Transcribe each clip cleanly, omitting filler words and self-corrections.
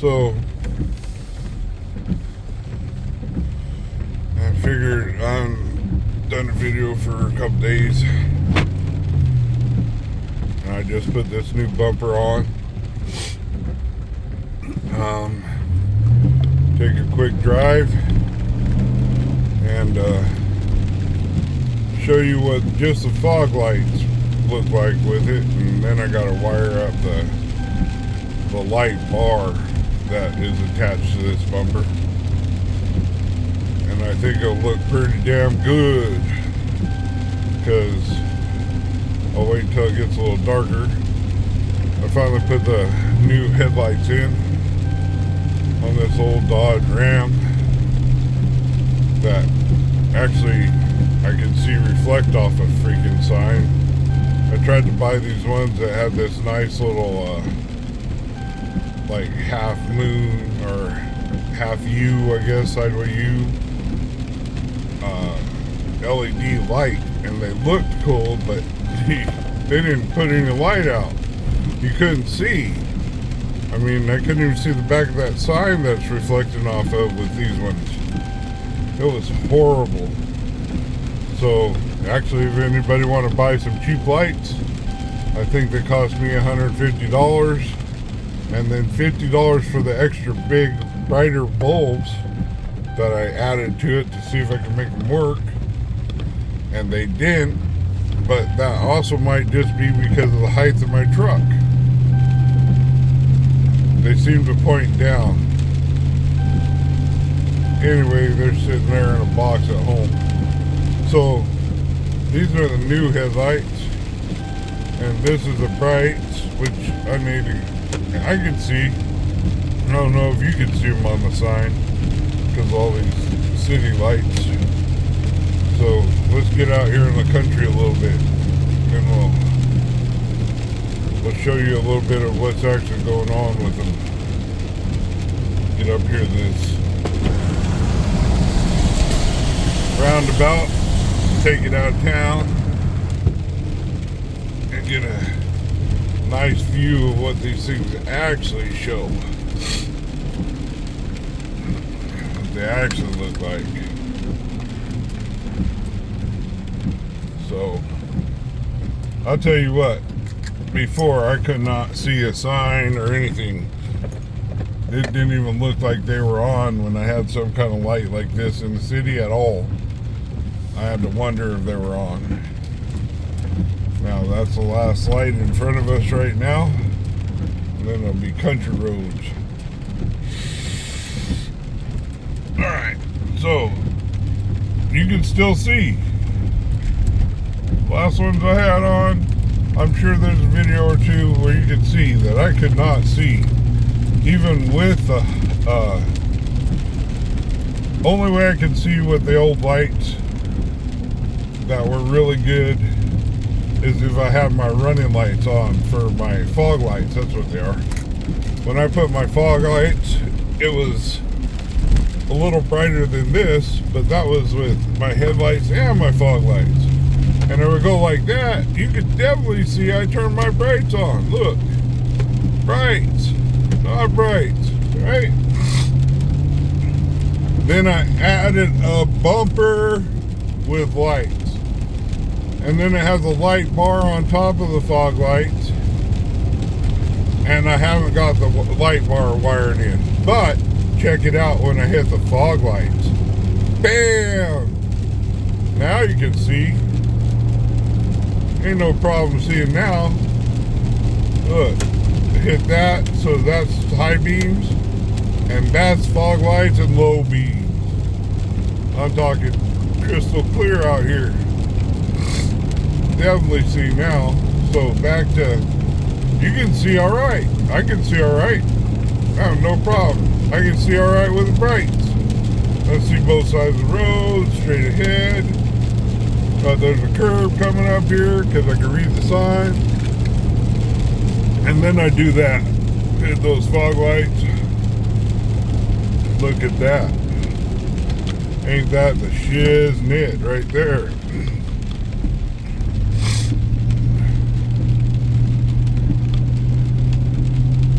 So I figured I'm done a video for a couple days, and I just put this new bumper on. Take a quick drive and show you what just the fog lights look like with it, and then I gotta wire up the light bar that is attached to this bumper, and I think it'll look pretty damn good, because I'll wait until it gets a little darker. I finally put the new headlights in on this old Dodge Ram that actually I can see reflect off a freaking sign. I tried to buy these ones that have this nice little like half moon or half U, I guess, sideway U LED light, and they looked cool, but they didn't put any light out. You couldn't see. I mean, I couldn't even see the back of that sign that's reflecting off of with these ones. It was horrible. So, actually, if anybody want to buy some cheap lights, I think they cost me $150, and then $50 for the extra big, brighter bulbs that I added to it to see if I could make them work. And they didn't, but that also might just be because of the height of my truck. They seem to point down. Anyway, they're sitting there in a box at home. So, these are the new headlights. And this is the brights, which I can see. I don't know if you can see them on the sign, because of all these city lights. So, let's get out here in the country a little bit. And we'll show you a little bit of what's actually going on with them. Get up here this roundabout, take it out of town, and get a nice view of what these things actually show. What they actually look like. So, I'll tell you what. Before, I could not see a sign or anything. It didn't even look like they were on when I had some kind of light like this in the city at all. I had to wonder if they were on. Now, that's the last light in front of us right now. And then it'll be country roads. Alright, so you can still see. Last ones I had on, I'm sure there's a video or two where you can see that I could not see. Even with the only way I could see with the old lights that were really good is if I have my running lights on for my fog lights. That's what they are. When I put my fog lights, it was a little brighter than this, but that was with my headlights and my fog lights. And it would go like that. You could definitely see I turned my brights on. Look. Brights. Not brights. Right? Then I added a bumper with lights. And then it has a light bar on top of the fog lights. And I haven't got the light bar wired in. But, check it out when I hit the fog lights. Bam! Now you can see. Ain't no problem seeing now. Look, hit that, so that's high beams, and that's fog lights and low beams. I'm talking crystal clear out here. Definitely see now. So back to, you can see all right. I can see all right. I have no problem. I can see all right with the brights. I see both sides of the road, straight ahead. There's a curb coming up here because I can read the sign. And then I do that. Hit those fog lights. Look at that. Ain't that the shiznit right there?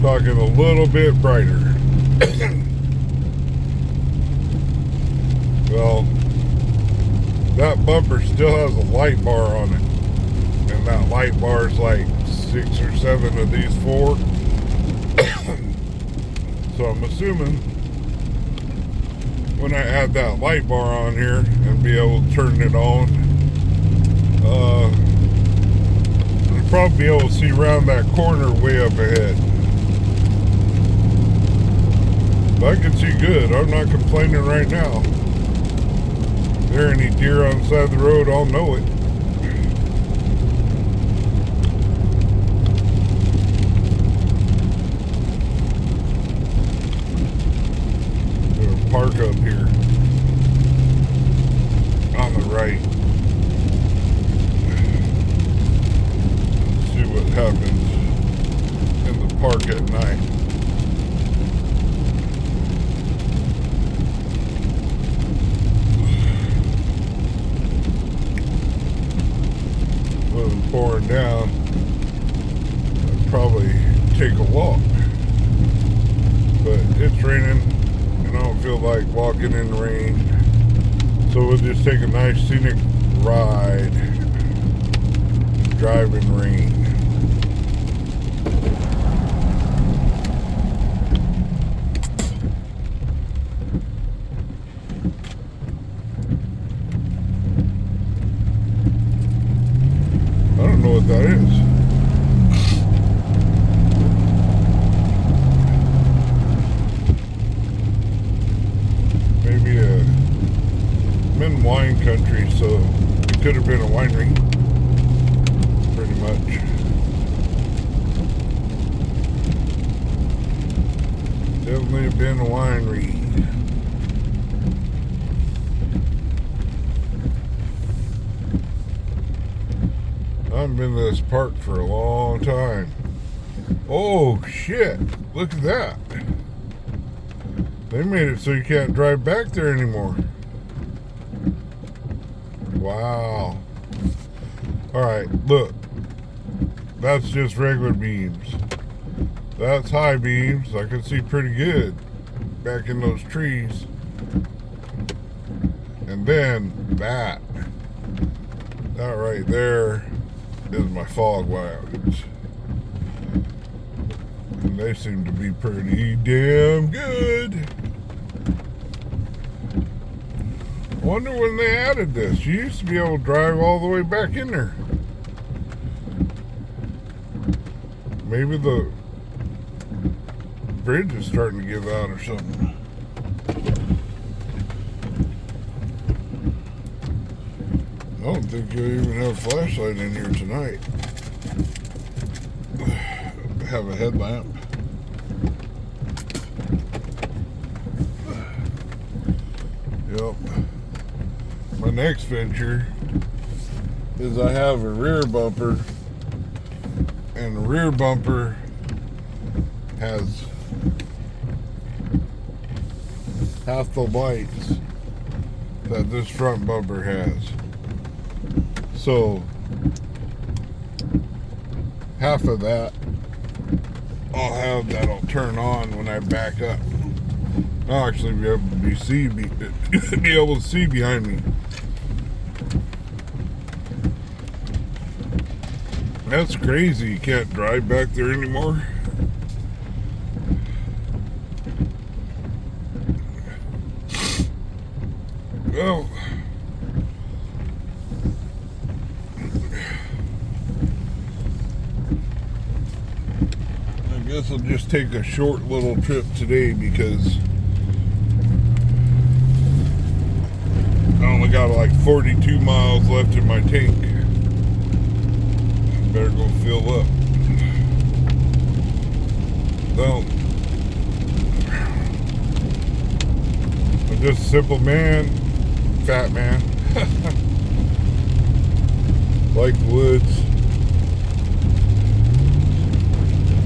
Talking a little bit brighter. Well, that bumper still has a light bar on it. And that light bar is like 6 or 7 of these 4. So I'm assuming when I add that light bar on here and be able to turn it on, I'll probably be able to see around that corner way up ahead. But I can see good. I'm not complaining right now. If there are any deer on the side of the road, I'll know it. Park up here on the right. See what happens in the park at night. When it's pouring down, I'd probably take a walk. But it's raining. I don't feel like walking in the rain, so we'll just take a nice scenic ride, drive in rain. I don't know what that is. Maybe I'm in wine country, so it could have been a winery, pretty much. Definitely been a winery. I've been to this park for a long time. Oh shit, look at that. They made it so you can't drive back there anymore. Wow. Alright, look. That's just regular beams. That's high beams. I can see pretty good back in those trees. And then that right there is my fog wagons. And they seem to be pretty damn good. Wonder when they added this. You used to be able to drive all the way back in there. Maybe the bridge is starting to give out or something. I don't think you'll even have a flashlight in here tonight. Have a headlamp. Yep. My next venture is I have a rear bumper, and the rear bumper has half the lights that this front bumper has. So half of that I'll have that'll turn on when I back up. I'll actually be able to be able to see behind me. That's crazy. You can't drive back there anymore. Well, I guess I'll just take a short little trip today because I only got like 42 miles left in my tank. Better go fill up. Well, I'm just a simple man, fat man. Like the woods.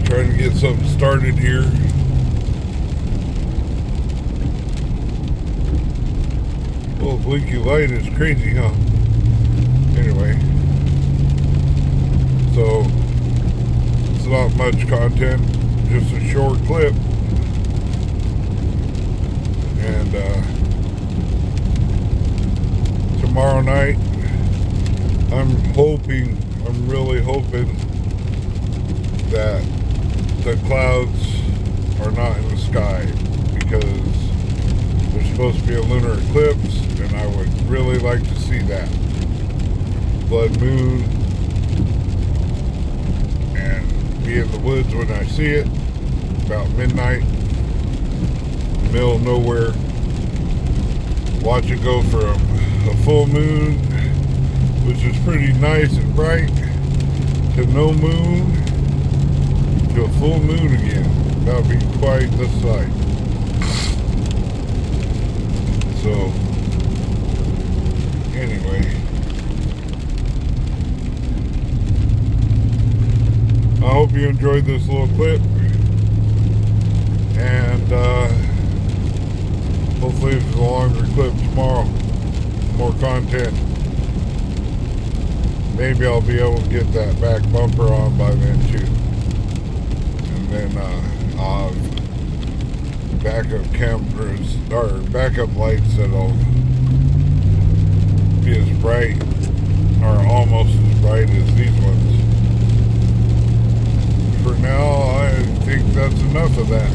Trying to get something started here. Well, blinky light is crazy, huh? Anyway. So, it's not much content, just a short clip. I'm really hoping that the clouds are not in the sky, because there's supposed to be a lunar eclipse, and I would really like to see that blood moon and be in the woods when I see it about midnight, middle of nowhere. Watch it go from a full moon, which is pretty nice and bright, to no moon, to a full moon again. That would be quite the sight. So, anyway, I hope you enjoyed this little clip, and hopefully it's a longer clip tomorrow, more content. Maybe I'll be able to get that back bumper on by then too. And then I'll have backup cameras, or backup lights that'll be as bright, or almost as bright as these ones. For now, I think that's enough of that.